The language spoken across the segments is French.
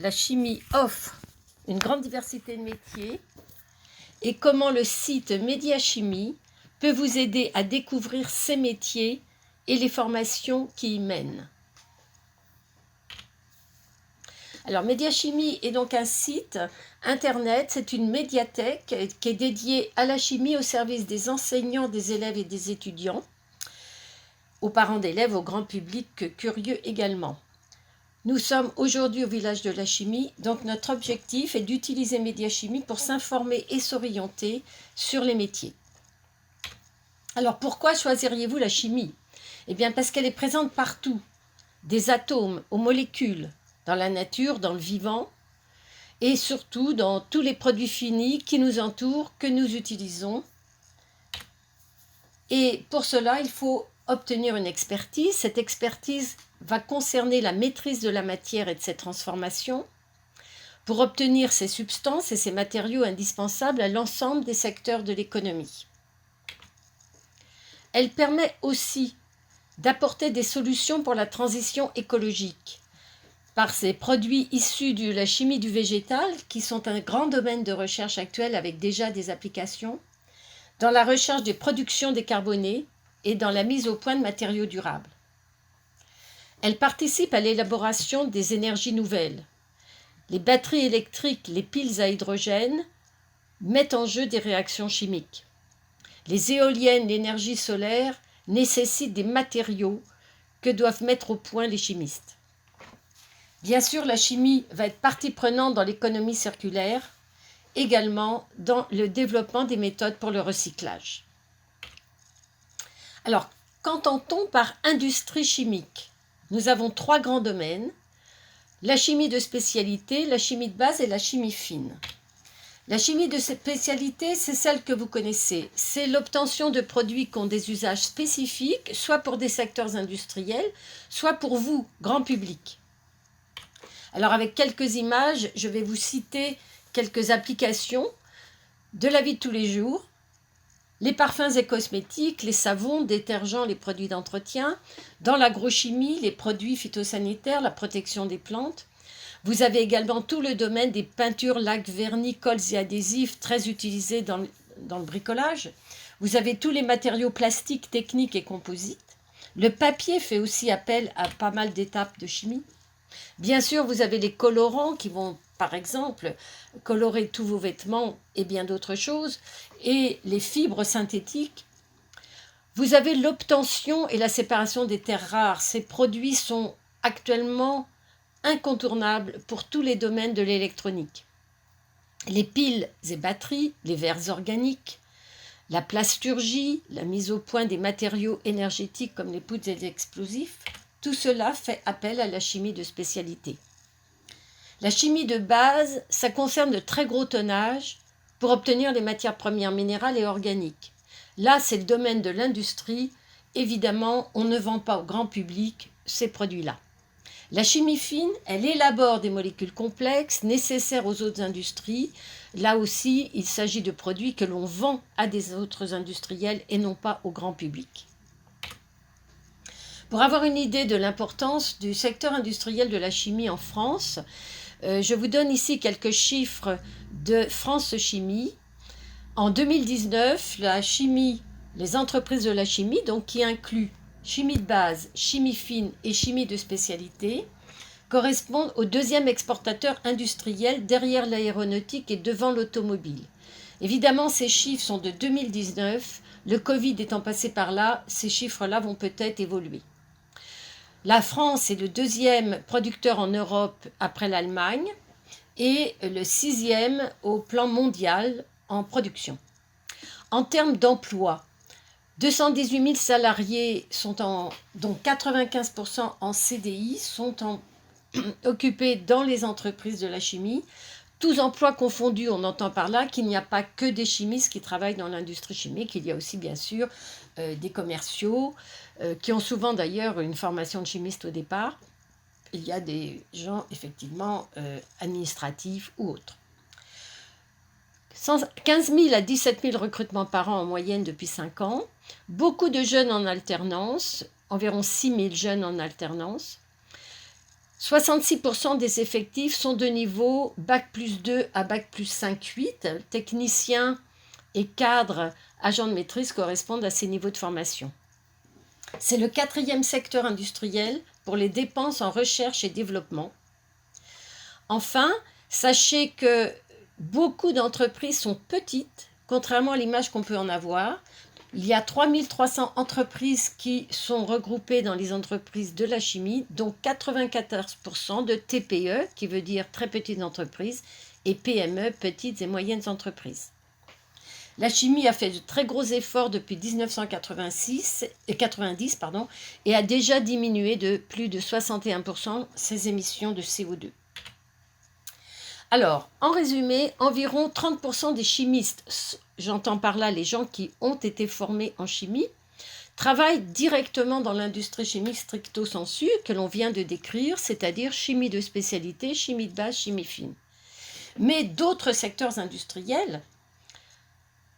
la chimie offre une grande diversité de métiers et comment le site Médiachimie peut vous aider à découvrir ces métiers et les formations qui y mènent. Alors, Médiachimie est donc un site internet, c'est une médiathèque qui est dédiée à la chimie au service des enseignants, des élèves et des étudiants, aux parents d'élèves, au grand public curieux également. Nous sommes aujourd'hui au village de la chimie, donc notre objectif est d'utiliser Médiachimie pour s'informer et s'orienter sur les métiers. Alors pourquoi choisiriez-vous la chimie ? Eh bien parce qu'elle est présente partout, des atomes aux molécules, dans la nature, dans le vivant, et surtout dans tous les produits finis qui nous entourent, que nous utilisons. Et pour cela, il faut obtenir une expertise. Cette expertise va concerner la maîtrise de la matière et de ses transformations pour obtenir ces substances et ces matériaux indispensables à l'ensemble des secteurs de l'économie. Elle permet aussi d'apporter des solutions pour la transition écologique par ces produits issus de la chimie du végétal qui sont un grand domaine de recherche actuel avec déjà des applications dans la recherche des productions décarbonées et dans la mise au point de matériaux durables. Elle participe à l'élaboration des énergies nouvelles. Les batteries électriques, les piles à hydrogène mettent en jeu des réactions chimiques. Les éoliennes, l'énergie solaire nécessitent des matériaux que doivent mettre au point les chimistes. Bien sûr, la chimie va être partie prenante dans l'économie circulaire, également dans le développement des méthodes pour le recyclage. Alors, qu'entend-on par industrie chimique ? Nous avons 3 grands domaines, la chimie de spécialité, la chimie de base et la chimie fine. La chimie de spécialité, c'est celle que vous connaissez. C'est l'obtention de produits qui ont des usages spécifiques, soit pour des secteurs industriels, soit pour vous, grand public. Alors, avec quelques images, je vais vous citer quelques applications de la vie de tous les jours. Les parfums et cosmétiques, les savons, détergents, les produits d'entretien. Dans l'agrochimie, les produits phytosanitaires, la protection des plantes. Vous avez également tout le domaine des peintures, lacs, vernis, cols et adhésifs très utilisés dans le bricolage. Vous avez tous les matériaux plastiques, techniques et composites. Le papier fait aussi appel à pas mal d'étapes de chimie. Bien sûr, vous avez les colorants qui vont, par exemple, colorer tous vos vêtements et bien d'autres choses, et les fibres synthétiques. Vous avez l'obtention et la séparation des terres rares. Ces produits sont actuellement incontournables pour tous les domaines de l'électronique. Les piles et batteries, les verres organiques, la plasturgie, la mise au point des matériaux énergétiques comme les poudres et les explosifs, tout cela fait appel à la chimie de spécialité. La chimie de base, ça concerne de très gros tonnages pour obtenir les matières premières minérales et organiques. Là, c'est le domaine de l'industrie. Évidemment, on ne vend pas au grand public ces produits-là. La chimie fine, elle élabore des molécules complexes nécessaires aux autres industries. Là aussi, il s'agit de produits que l'on vend à des autres industriels et non pas au grand public. Pour avoir une idée de l'importance du secteur industriel de la chimie en France, je vous donne ici quelques chiffres de France Chimie. En 2019, la chimie, les entreprises de la chimie, donc qui incluent chimie de base, chimie fine et chimie de spécialité, correspondent au 2e exportateur industriel derrière l'aéronautique et devant l'automobile. Évidemment, ces chiffres sont de 2019. Le Covid étant passé par là, ces chiffres-là vont peut-être évoluer. La France est le 2e producteur en Europe après l'Allemagne et le 6e au plan mondial en production. En termes d'emploi, 218 000 salariés, dont 95% en CDI, sont occupés dans les entreprises de la chimie. Tous emplois confondus, on entend par là qu'il n'y a pas que des chimistes qui travaillent dans l'industrie chimique, il y a aussi bien sûr des commerciaux qui ont souvent d'ailleurs une formation de chimiste au départ. Il y a des gens effectivement administratifs ou autres. 15 000 à 17 000 recrutements par an en moyenne depuis 5 ans. Beaucoup de jeunes en alternance, environ 6 000 jeunes en alternance. 66% des effectifs sont de niveau Bac+2 à Bac+5/8. Techniciens et cadres agents de maîtrise correspondent à ces niveaux de formation. C'est le 4e secteur industriel pour les dépenses en recherche et développement. Enfin, sachez que beaucoup d'entreprises sont petites, contrairement à l'image qu'on peut en avoir. Il y a 3300 entreprises qui sont regroupées dans les entreprises de la chimie, dont 94% de TPE, qui veut dire très petites entreprises, et PME, petites et moyennes entreprises. La chimie a fait de très gros efforts depuis 1990 et a déjà diminué de plus de 61% ses émissions de CO2. Alors, en résumé, environ 30% des chimistes, j'entends par là les gens qui ont été formés en chimie, travaillent directement dans l'industrie chimique stricto sensu que l'on vient de décrire, c'est-à-dire chimie de spécialité, chimie de base, chimie fine. Mais d'autres secteurs industriels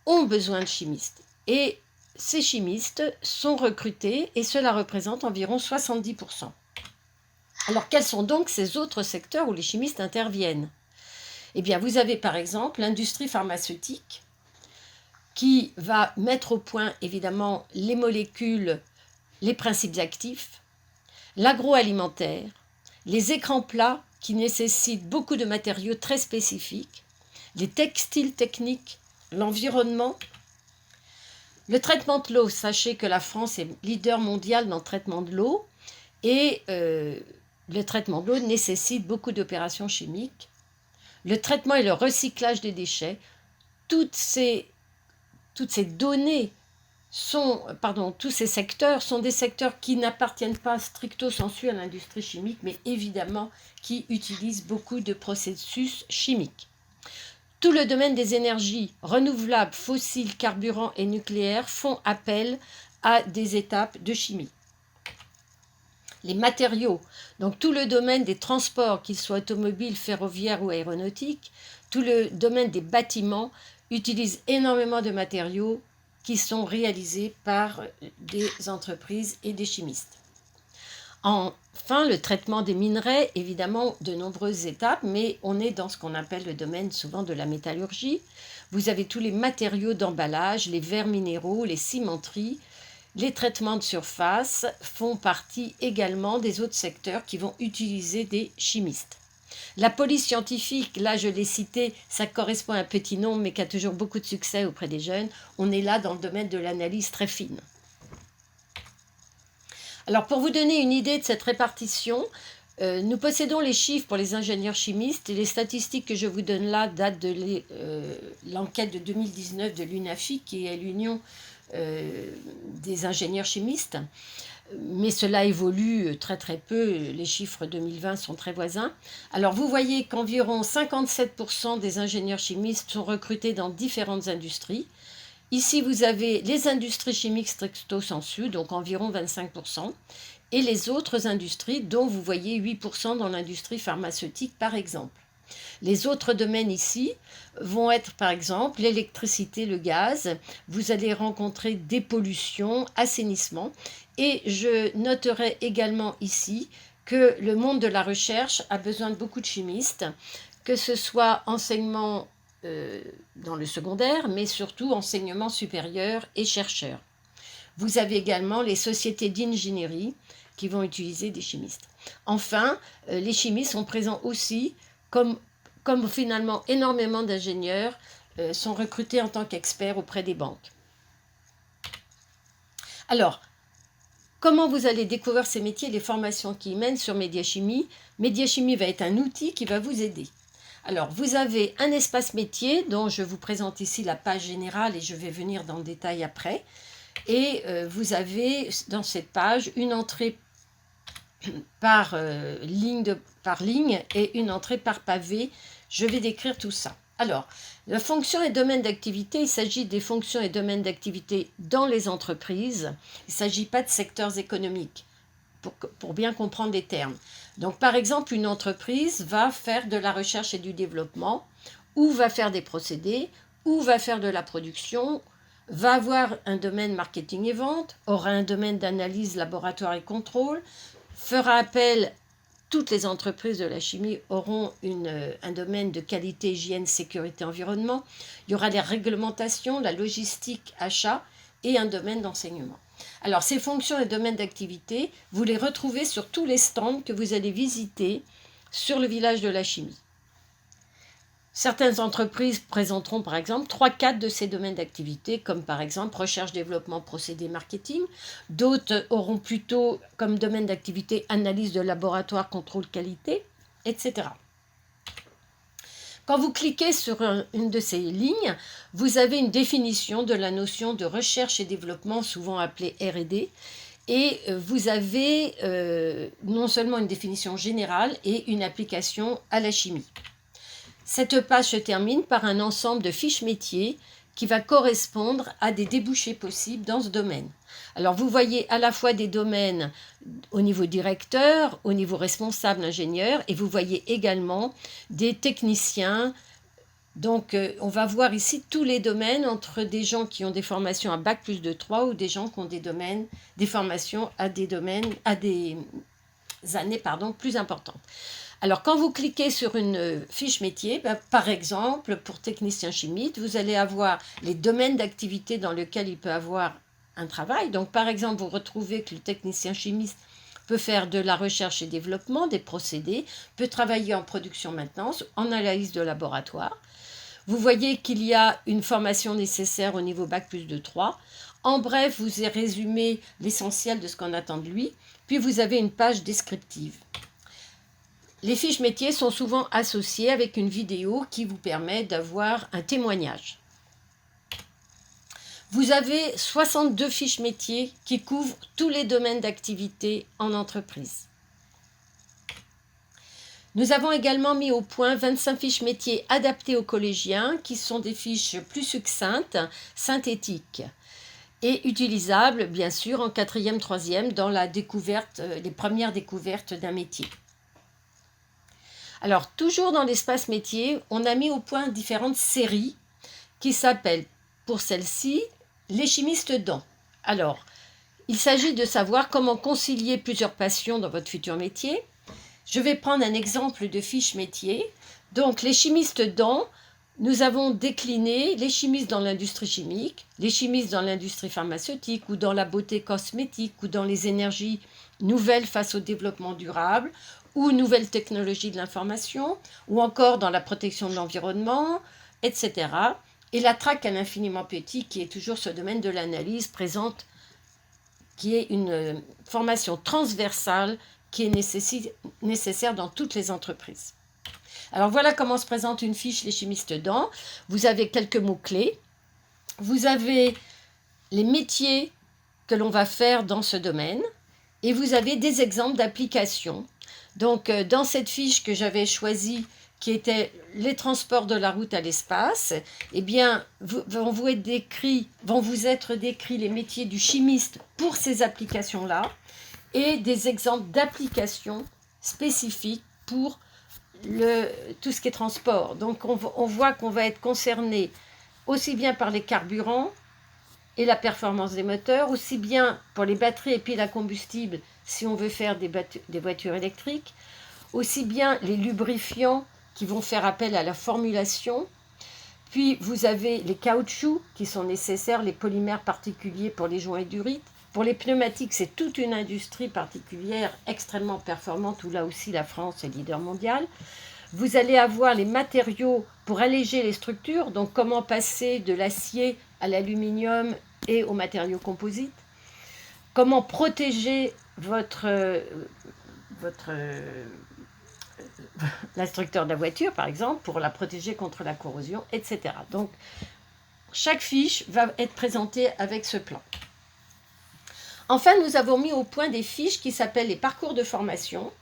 ont besoin de chimistes. Et ces chimistes sont recrutés et cela représente environ 70%. Alors, quels sont donc ces autres secteurs où les chimistes interviennent ? Eh bien, vous avez par exemple l'industrie pharmaceutique qui va mettre au point évidemment les molécules, les principes actifs, l'agroalimentaire, les écrans plats qui nécessitent beaucoup de matériaux très spécifiques, les textiles techniques, l'environnement, le traitement de l'eau. Sachez que la France est leader mondial dans le traitement de l'eau et le traitement de l'eau nécessite beaucoup d'opérations chimiques. Le traitement et le recyclage des déchets, toutes ces données tous ces secteurs sont des secteurs qui n'appartiennent pas stricto sensu à l'industrie chimique, mais évidemment qui utilisent beaucoup de processus chimiques. Tout le domaine des énergies renouvelables, fossiles, carburants et nucléaires font appel à des étapes de chimie. Les matériaux, donc tout le domaine des transports, qu'ils soient automobiles, ferroviaires ou aéronautiques, tout le domaine des bâtiments utilise énormément de matériaux qui sont réalisés par des entreprises et des chimistes. Enfin, le traitement des minerais, évidemment, de nombreuses étapes, mais on est dans ce qu'on appelle le domaine souvent de la métallurgie. Vous avez tous les matériaux d'emballage, les verres minéraux, les cimenteries. Les traitements de surface font partie également des autres secteurs qui vont utiliser des chimistes. La police scientifique, là je l'ai cité, ça correspond à un petit nom mais qui a toujours beaucoup de succès auprès des jeunes. On est là dans le domaine de l'analyse très fine. Alors pour vous donner une idée de cette répartition, nous possédons les chiffres pour les ingénieurs chimistes et les statistiques que je vous donne là datent de l'enquête de 2019 de l'UNAFI qui est l'Union des ingénieurs chimistes. Mais cela évolue très très peu, les chiffres 2020 sont très voisins. Alors vous voyez qu'environ 57% des ingénieurs chimistes sont recrutés dans différentes industries. Ici vous avez les industries chimiques stricto sensu, donc environ 25%, et les autres industries dont vous voyez 8% dans l'industrie pharmaceutique par exemple. Les autres domaines ici vont être par exemple l'électricité, le gaz. Vous allez rencontrer des pollutions, assainissement. Et je noterai également ici que le monde de la recherche a besoin de beaucoup de chimistes, que ce soit enseignement dans le secondaire, mais surtout enseignement supérieur et chercheurs. Vous avez également les sociétés d'ingénierie qui vont utiliser des chimistes. Enfin, les chimistes sont présents aussi comme finalement énormément d'ingénieurs sont recrutés en tant qu'experts auprès des banques. Alors, comment vous allez découvrir ces métiers et les formations qui y mènent sur Médiachimie ? Médiachimie va être un outil qui va vous aider. Alors, vous avez un espace métier dont je vous présente ici la page générale et je vais venir dans le détail après. Et vous avez dans cette page une entrée par ligne et une entrée par pavé. Je vais décrire tout ça. Alors, la fonction et domaine d'activité, il s'agit des fonctions et domaines d'activité dans les entreprises. Il ne s'agit pas de secteurs économiques, pour bien comprendre les termes. Donc, par exemple, une entreprise va faire de la recherche et du développement, ou va faire des procédés, ou va faire de la production, va avoir un domaine marketing et vente, aura un domaine d'analyse, laboratoire et contrôle, fera appel toutes les entreprises de la chimie auront un domaine de qualité, hygiène, sécurité, environnement. Il y aura les réglementations, la logistique, achat et un domaine d'enseignement. Alors, ces fonctions et domaines d'activité, vous les retrouvez sur tous les stands que vous allez visiter sur le village de la chimie. Certaines entreprises présenteront par exemple 3-4 de ces domaines d'activité, comme par exemple recherche, développement, procédés, marketing. D'autres auront plutôt comme domaine d'activité analyse de laboratoire, contrôle qualité, etc. Quand vous cliquez sur une de ces lignes, vous avez une définition de la notion de recherche et développement, souvent appelée R&D, et vous avez non seulement une définition générale et une application à la chimie. Cette page se termine par un ensemble de fiches métiers qui va correspondre à des débouchés possibles dans ce domaine. Alors vous voyez à la fois des domaines au niveau directeur, au niveau responsable ingénieur, et vous voyez également des techniciens. Donc on va voir ici tous les domaines entre des gens qui ont des formations à bac plus de 3 ou des gens qui ont des formations à des années plus importantes. Alors, quand vous cliquez sur une fiche métier, par exemple, pour technicien chimiste, vous allez avoir les domaines d'activité dans lesquels il peut avoir un travail. Donc, par exemple, vous retrouvez que le technicien chimiste peut faire de la recherche et développement, des procédés, peut travailler en production maintenance, en analyse de laboratoire. Vous voyez qu'il y a une formation nécessaire au niveau bac plus de 3. En bref, vous avez résumé l'essentiel de ce qu'on attend de lui. Puis, vous avez une page descriptive. Les fiches métiers sont souvent associées avec une vidéo qui vous permet d'avoir un témoignage. Vous avez 62 fiches métiers qui couvrent tous les domaines d'activité en entreprise. Nous avons également mis au point 25 fiches métiers adaptées aux collégiens qui sont des fiches plus succinctes, synthétiques et utilisables bien sûr en 4e, 3e dans les premières découvertes d'un métier. Alors, toujours dans l'espace métier, on a mis au point différentes séries qui s'appellent, pour celle-ci, les chimistes dents. Alors, il s'agit de savoir comment concilier plusieurs passions dans votre futur métier. Je vais prendre un exemple de fiche métier. Donc, les chimistes dents, nous avons décliné les chimistes dans l'industrie chimique, les chimistes dans l'industrie pharmaceutique ou dans la beauté cosmétique ou dans les énergies nouvelles face au développement durable, ou nouvelles technologies de l'information, ou encore dans la protection de l'environnement, etc. Et la traque à l'infiniment petit, qui est toujours ce domaine de l'analyse présente, qui est une formation transversale qui est nécessaire dans toutes les entreprises. Alors voilà comment se présente une fiche les chimistes dents. Vous avez quelques mots-clés. Vous avez les métiers que l'on va faire dans ce domaine, et vous avez des exemples d'applications. Donc, dans cette fiche que j'avais choisie, qui était les transports de la route à l'espace, eh bien, vont vous être décrits les métiers du chimiste pour ces applications-là et des exemples d'applications spécifiques pour tout ce qui est transport. Donc, on voit qu'on va être concerné aussi bien par les carburants et la performance des moteurs, aussi bien pour les batteries et piles à combustible si on veut faire des voitures électriques, aussi bien les lubrifiants qui vont faire appel à la formulation. Puis vous avez les caoutchoucs qui sont nécessaires, les polymères particuliers pour les joints et durites. Pour les pneumatiques, c'est toute une industrie particulière extrêmement performante où là aussi la France est leader mondial. Vous allez avoir les matériaux pour alléger les structures, donc comment passer de l'acier à l'aluminium et aux matériaux composites. Comment protéger l'instructeur de la voiture, par exemple, pour la protéger contre la corrosion, etc. Donc, chaque fiche va être présentée avec ce plan. Enfin, nous avons mis au point des fiches qui s'appellent les parcours de formation.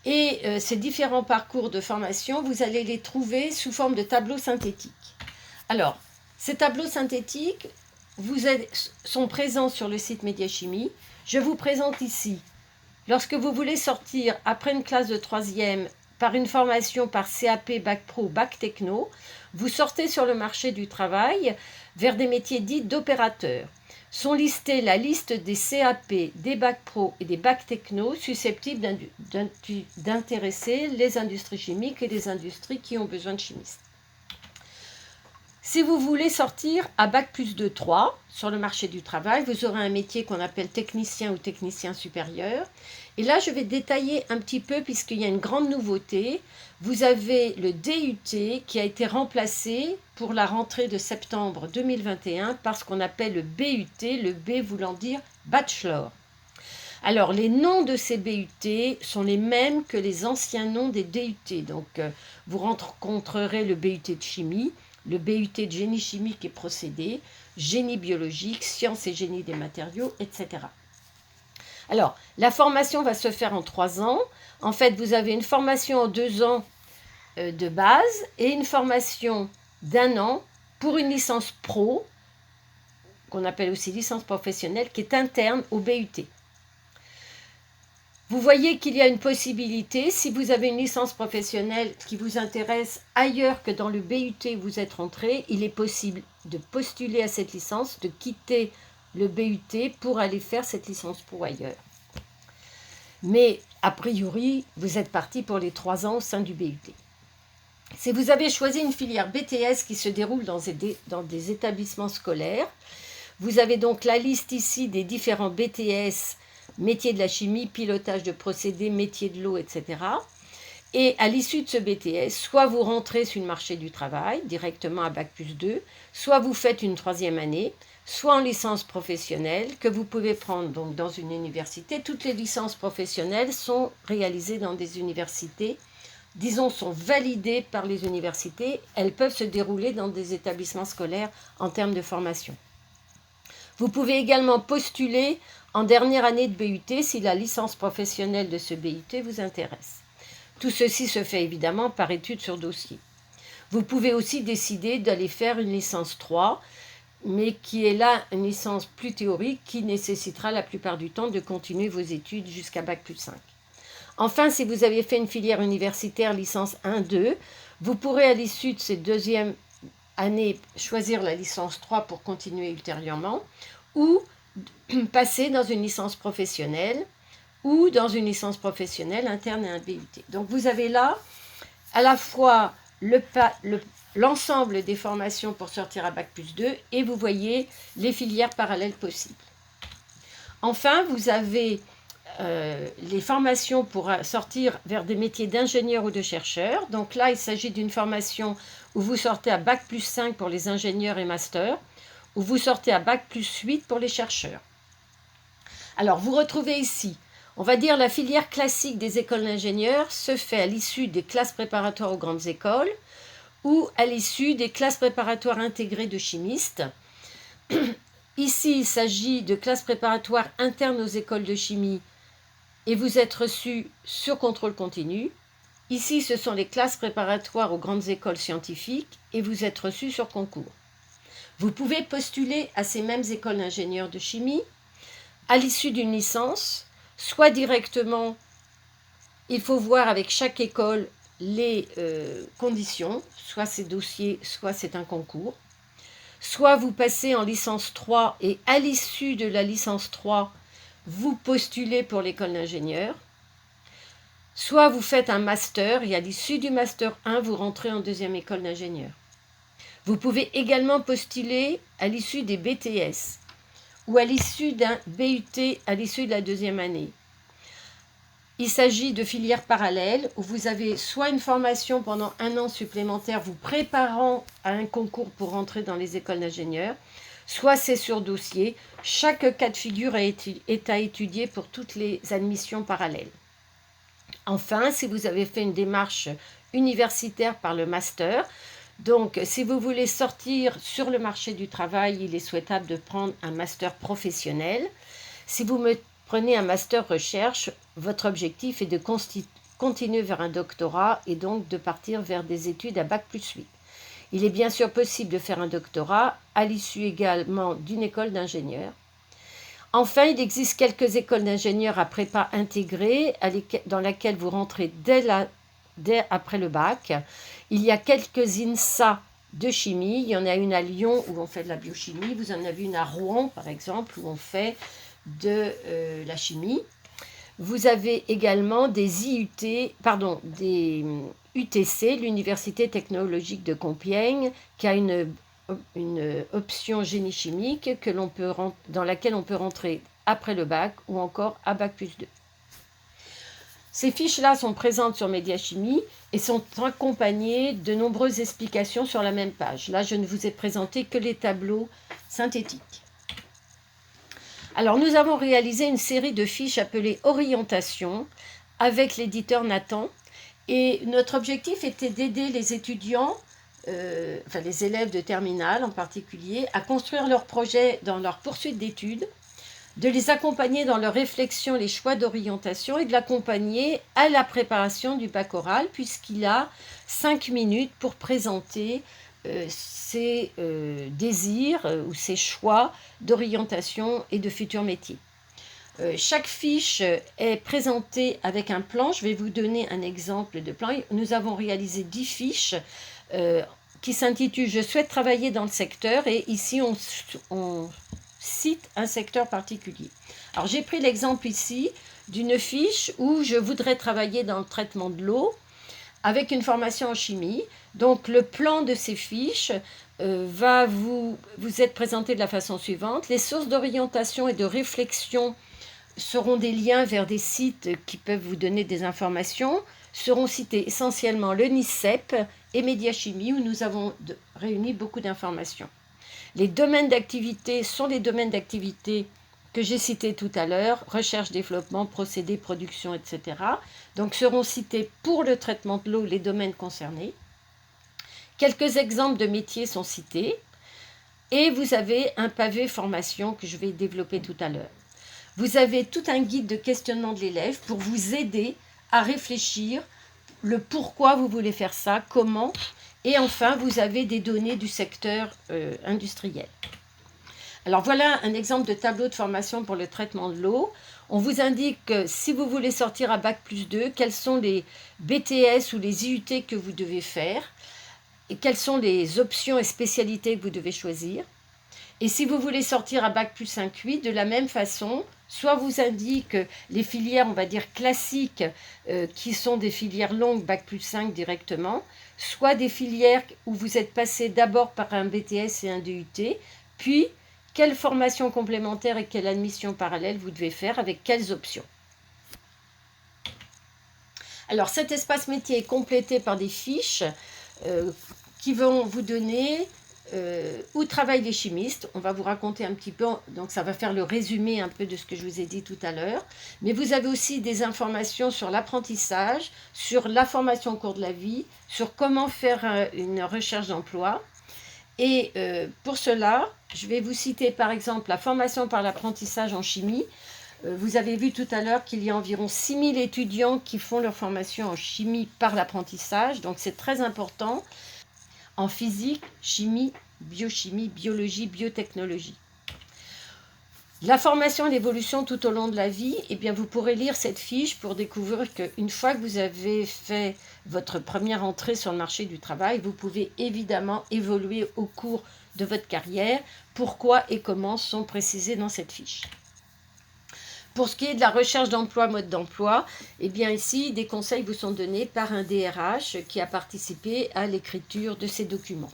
Et ces différents parcours de formation, vous allez les trouver sous forme de tableaux synthétiques. Alors, ces tableaux synthétiques sont présents sur le site Médiachimie. Je vous présente ici. Lorsque vous voulez sortir après une classe de 3e par une formation par CAP, Bac Pro, Bac Techno, vous sortez sur le marché du travail vers des métiers dits d'opérateurs. sont listées la liste des CAP, des bacs pro et des bacs techno susceptibles d'intéresser les industries chimiques et les industries qui ont besoin de chimistes. Si vous voulez sortir à bac+2/3 sur le marché du travail, vous aurez un métier qu'on appelle technicien ou technicien supérieur. Et là, je vais détailler un petit peu puisqu'il y a une grande nouveauté. Vous avez le DUT qui a été remplacé pour la rentrée de septembre 2021 par ce qu'on appelle le BUT, le B voulant dire bachelor. Alors, les noms de ces BUT sont les mêmes que les anciens noms des DUT. Donc, vous rencontrerez le BUT de chimie, le BUT de génie chimique et procédés, génie biologique, sciences et génie des matériaux, etc. Alors, la formation va se faire en 3 ans. En fait, vous avez une formation en 2 ans de base et une formation d'1 an pour une licence pro, qu'on appelle aussi licence professionnelle, qui est interne au BUT. Vous voyez qu'il y a une possibilité, si vous avez une licence professionnelle qui vous intéresse ailleurs que dans le BUT où vous êtes rentré, il est possible de postuler à cette licence, de quitter le BUT pour aller faire cette licence pro ailleurs. Mais a priori, vous êtes parti pour les 3 ans au sein du BUT. Si vous avez choisi une filière BTS qui se déroule dans des établissements scolaires, vous avez donc la liste ici des différents BTS, métier de la chimie, pilotage de procédés, métier de l'eau, etc. Et à l'issue de ce BTS, soit vous rentrez sur le marché du travail directement à bac+2, soit vous faites une 3e année, soit en licence professionnelle que vous pouvez prendre donc dans une université. Toutes les licences professionnelles sont réalisées dans des universités, disons sont validées par les universités. Elles peuvent se dérouler dans des établissements scolaires en termes de formation. Vous pouvez également postuler en dernière année de BUT si la licence professionnelle de ce BUT vous intéresse. Tout ceci se fait évidemment par étude sur dossier. Vous pouvez aussi décider d'aller faire une licence 3, mais qui est là une licence plus théorique qui nécessitera la plupart du temps de continuer vos études jusqu'à bac+5. Enfin, si vous avez fait une filière universitaire licence 1-2, vous pourrez à l'issue de cette 2e année choisir la licence 3 pour continuer ultérieurement ou passer dans une licence professionnelle ou dans une licence professionnelle interne à un BUT. Donc vous avez là à la fois l'ensemble des formations pour sortir à bac+2 et vous voyez les filières parallèles possibles. Enfin, vous avez les formations pour sortir vers des métiers d'ingénieur ou de chercheur. Donc là, il s'agit d'une formation où vous sortez à bac+5 pour les ingénieurs et masters, où vous sortez à bac+8 pour les chercheurs. Alors, vous retrouvez ici, on va dire la filière classique des écoles d'ingénieurs se fait à l'issue des classes préparatoires aux grandes écoles ou à l'issue des classes préparatoires intégrées de chimistes. Ici, il s'agit de classes préparatoires internes aux écoles de chimie et vous êtes reçu sur contrôle continu. Ici, ce sont les classes préparatoires aux grandes écoles scientifiques et vous êtes reçu sur concours. Vous pouvez postuler à ces mêmes écoles d'ingénieurs de chimie à l'issue d'une licence, soit directement, il faut voir avec chaque école les conditions, soit c'est dossier, soit c'est un concours. Soit vous passez en licence 3 et à l'issue de la licence 3, vous postulez pour l'école d'ingénieur. Soit vous faites un master et à l'issue du master 1, vous rentrez en 2e école d'ingénieur. Vous pouvez également postuler à l'issue des BTS ou à l'issue d'un BUT à l'issue de la 2e année. Il s'agit de filières parallèles où vous avez soit une formation pendant 1 an supplémentaire vous préparant à un concours pour rentrer dans les écoles d'ingénieurs, soit c'est sur dossier. Chaque cas de figure est à étudier pour toutes les admissions parallèles. Enfin, si vous avez fait une démarche universitaire par le master, donc si vous voulez sortir sur le marché du travail, il est souhaitable de prendre un master professionnel. Si vous prenez un master recherche, votre objectif est de continuer vers un doctorat et donc de partir vers des études à bac+8. Il est bien sûr possible de faire un doctorat à l'issue également d'une école d'ingénieur. Enfin, il existe quelques écoles d'ingénieurs à prépa intégrée dans laquelle vous rentrez dès après le bac. Il y a quelques INSA de chimie. Il y en a une à Lyon où on fait de la biochimie. Vous en avez une à Rouen, par exemple, où on fait de la chimie. Vous avez également des UTC, l'Université technologique de Compiègne, qui a une option génie chimique dans laquelle on peut rentrer après le bac ou encore à bac+2. Ces fiches-là sont présentes sur Médiachimie et sont accompagnées de nombreuses explications sur la même page. Là, je ne vous ai présenté que les tableaux synthétiques. Alors, nous avons réalisé une série de fiches appelées « Orientation » avec l'éditeur Nathan. Et notre objectif était d'aider les étudiants, les élèves de terminale en particulier, à construire leurs projets dans leur poursuite d'études, de les accompagner dans leur réflexion, les choix d'orientation et de l'accompagner à la préparation du bac oral, puisqu'il a 5 minutes pour présenter ses désirs ou ses choix d'orientation et de futurs métiers. Chaque fiche est présentée avec un plan. Je vais vous donner un exemple de plan. Nous avons réalisé 10 fiches qui s'intitulent « Je souhaite travailler dans le secteur » et ici on cite un secteur particulier. Alors j'ai pris l'exemple ici d'une fiche où je voudrais travailler dans le traitement de l'eau avec une formation en chimie. Donc le plan de ces fiches va vous être présenté de la façon suivante. Les sources d'orientation et de réflexion seront des liens vers des sites qui peuvent vous donner des informations. Seront cités essentiellement le NICEP et Médiachimie où nous avons réuni beaucoup d'informations. Les domaines d'activité sont les domaines d'activité que j'ai cités tout à l'heure, recherche, développement, procédés, production, etc. Donc seront cités pour le traitement de l'eau les domaines concernés. Quelques exemples de métiers sont cités et vous avez un pavé formation que je vais développer tout à l'heure. Vous avez tout un guide de questionnement de l'élève pour vous aider à réfléchir le pourquoi vous voulez faire ça, comment. Et enfin, vous avez des données du secteur industriel. Alors voilà un exemple de tableau de formation pour le traitement de l'eau. On vous indique que si vous voulez sortir à bac+2, quels sont les BTS ou les IUT que vous devez faire et quelles sont les options et spécialités que vous devez choisir. Et si vous voulez sortir à bac+5/8, de la même façon, soit vous indique les filières, on va dire classiques, qui sont des filières longues, bac+5 directement, soit des filières où vous êtes passé d'abord par un BTS et un DUT, puis quelle formation complémentaire et quelle admission parallèle vous devez faire avec quelles options. Alors cet espace métier est complété par des fiches qui vont vous donner où travaillent les chimistes. On va vous raconter un petit peu, donc ça va faire le résumé un peu de ce que je vous ai dit tout à l'heure. Mais vous avez aussi des informations sur l'apprentissage, sur la formation au cours de la vie, sur comment faire une recherche d'emploi. Et pour cela, je vais vous citer par exemple la formation par l'apprentissage en chimie. Vous avez vu tout à l'heure qu'il y a environ 6000 étudiants qui font leur formation en chimie par l'apprentissage, donc c'est très important. En physique, chimie, biochimie, biologie, biotechnologie. La formation et l'évolution tout au long de la vie, eh bien vous pourrez lire cette fiche pour découvrir qu'une fois que vous avez fait votre première entrée sur le marché du travail, vous pouvez évidemment évoluer au cours de votre carrière. Pourquoi et comment sont précisés dans cette fiche. Pour ce qui est de la recherche d'emploi, mode d'emploi, eh bien ici, des conseils vous sont donnés par un DRH qui a participé à l'écriture de ces documents.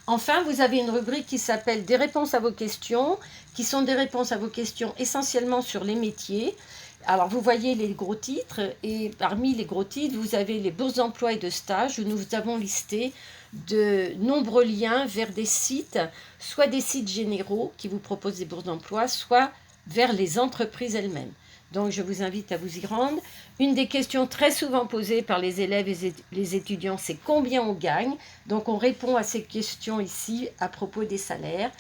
Enfin, vous avez une rubrique qui s'appelle « Des réponses à vos questions », qui sont des réponses à vos questions essentiellement sur les métiers. Alors, vous voyez les gros titres, et parmi les gros titres, vous avez les bourses d'emploi et de stage, où nous avons listé de nombreux liens vers des sites, soit des sites généraux qui vous proposent des bourses d'emploi, soit vers les entreprises elles-mêmes. Donc, je vous invite à vous y rendre. Une des questions très souvent posées par les élèves et les étudiants, c'est combien on gagne. Donc, on répond à ces questions ici à propos des salaires.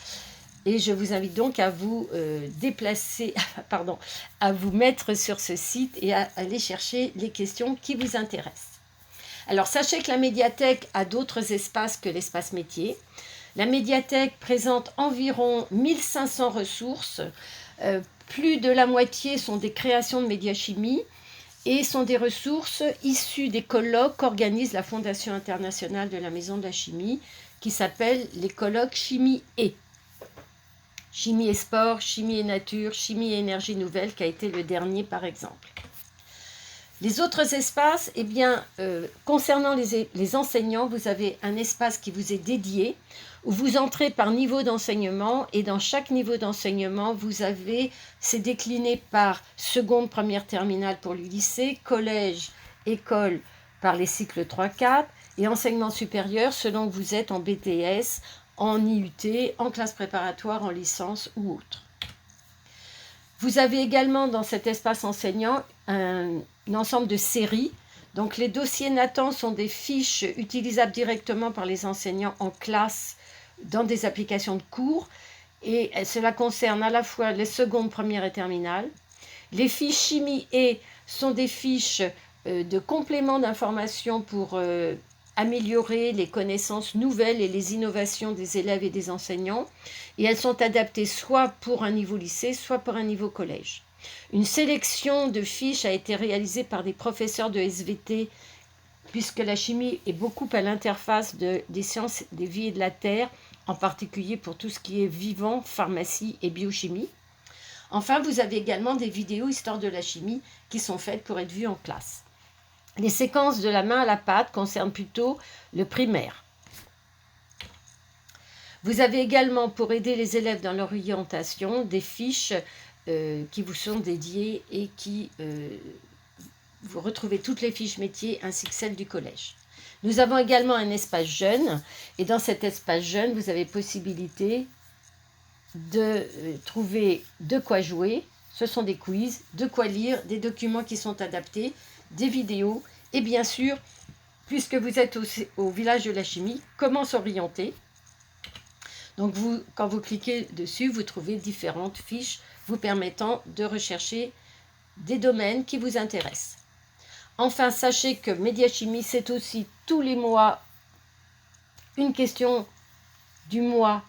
Et je vous invite donc à vous à vous mettre sur ce site et à aller chercher les questions qui vous intéressent. Alors, sachez que la médiathèque a d'autres espaces que l'espace métier. La médiathèque présente environ 1500 ressources. Plus de la moitié sont des créations de Médiachimie et sont des ressources issues des colloques qu'organise la Fondation internationale de la Maison de la Chimie, qui s'appelle les colloques Chimie et. Chimie et sport, chimie et nature, chimie et énergie nouvelle, qui a été le dernier par exemple. Les autres espaces, eh bien, concernant les enseignants, vous avez un espace qui vous est dédié, où vous entrez par niveau d'enseignement, et dans chaque niveau d'enseignement, c'est décliné par seconde, première, terminale pour le lycée, collège, école par les cycles 3-4, et enseignement supérieur selon que vous êtes en BTS, en IUT, en classe préparatoire, en licence ou autre. Vous avez également dans cet espace enseignant un ensemble de séries. Donc les dossiers Nathan sont des fiches utilisables directement par les enseignants en classe dans des applications de cours. Et cela concerne à la fois les secondes, premières et terminales. Les fiches chimie et sont des fiches de complément d'information pour améliorer les connaissances nouvelles et les innovations des élèves et des enseignants. Et elles sont adaptées soit pour un niveau lycée, soit pour un niveau collège. Une sélection de fiches a été réalisée par des professeurs de SVT, puisque la chimie est beaucoup à l'interface des sciences des vies et de la terre, en particulier pour tout ce qui est vivant, pharmacie et biochimie. Enfin, vous avez également des vidéos histoire de la chimie qui sont faites pour être vues en classe. Les séquences de la main à la pâte concernent plutôt le primaire. Vous avez également, pour aider les élèves dans leur orientation, des fiches qui vous sont dédiées et qui vous retrouvez toutes les fiches métiers ainsi que celles du collège. Nous avons également un espace jeune, et dans cet espace jeune, vous avez possibilité de trouver de quoi jouer. Ce sont des quiz, de quoi lire, des documents qui sont adaptés, des vidéos, et bien sûr, puisque vous êtes au village de la chimie, comment s'orienter. Donc quand vous cliquez dessus, vous trouvez différentes fiches vous permettant de rechercher des domaines qui vous intéressent. Enfin, sachez que Médiachimie, c'est aussi tous les mois une question du mois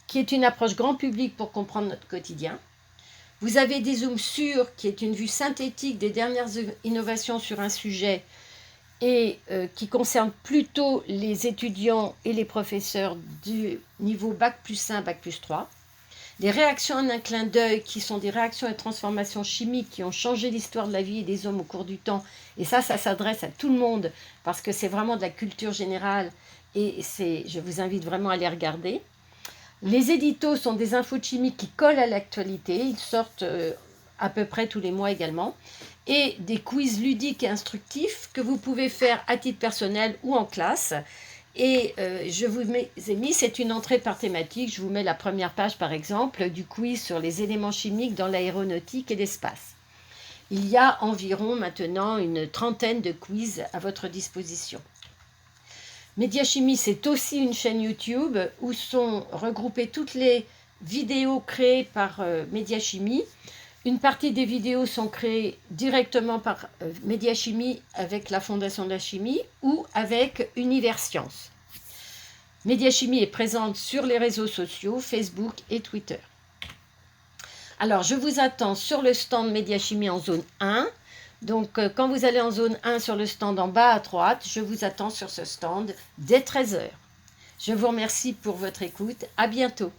qui est une approche grand public pour comprendre notre quotidien. Vous avez des zooms sûrs, qui est une vue synthétique des dernières innovations sur un sujet et qui concerne plutôt les étudiants et les professeurs du niveau Bac+1, Bac+3. Les réactions en un clin d'œil, qui sont des réactions et transformations chimiques qui ont changé l'histoire de la vie et des hommes au cours du temps. Et ça s'adresse à tout le monde parce que c'est vraiment de la culture générale et je vous invite vraiment à les regarder. Les éditos sont des infos de chimie qui collent à l'actualité. Ils sortent à peu près tous les mois également. Et des quiz ludiques et instructifs que vous pouvez faire à titre personnel ou en classe. Et je vous ai mis, c'est une entrée par thématique. Je vous mets la première page par exemple du quiz sur les éléments chimiques dans l'aéronautique et l'espace. Il y a environ maintenant une trentaine de quiz à votre disposition. Médiachimie, c'est aussi une chaîne YouTube où sont regroupées toutes les vidéos créées par Médiachimie. Une partie des vidéos sont créées directement par Médiachimie avec la Fondation de la Chimie ou avec Univers Sciences. Médiachimie est présente sur les réseaux sociaux, Facebook et Twitter. Alors, je vous attends sur le stand Médiachimie en zone 1. Donc, quand vous allez en zone 1 sur le stand en bas à droite, je vous attends sur ce stand dès 13h. Je vous remercie pour votre écoute. À bientôt.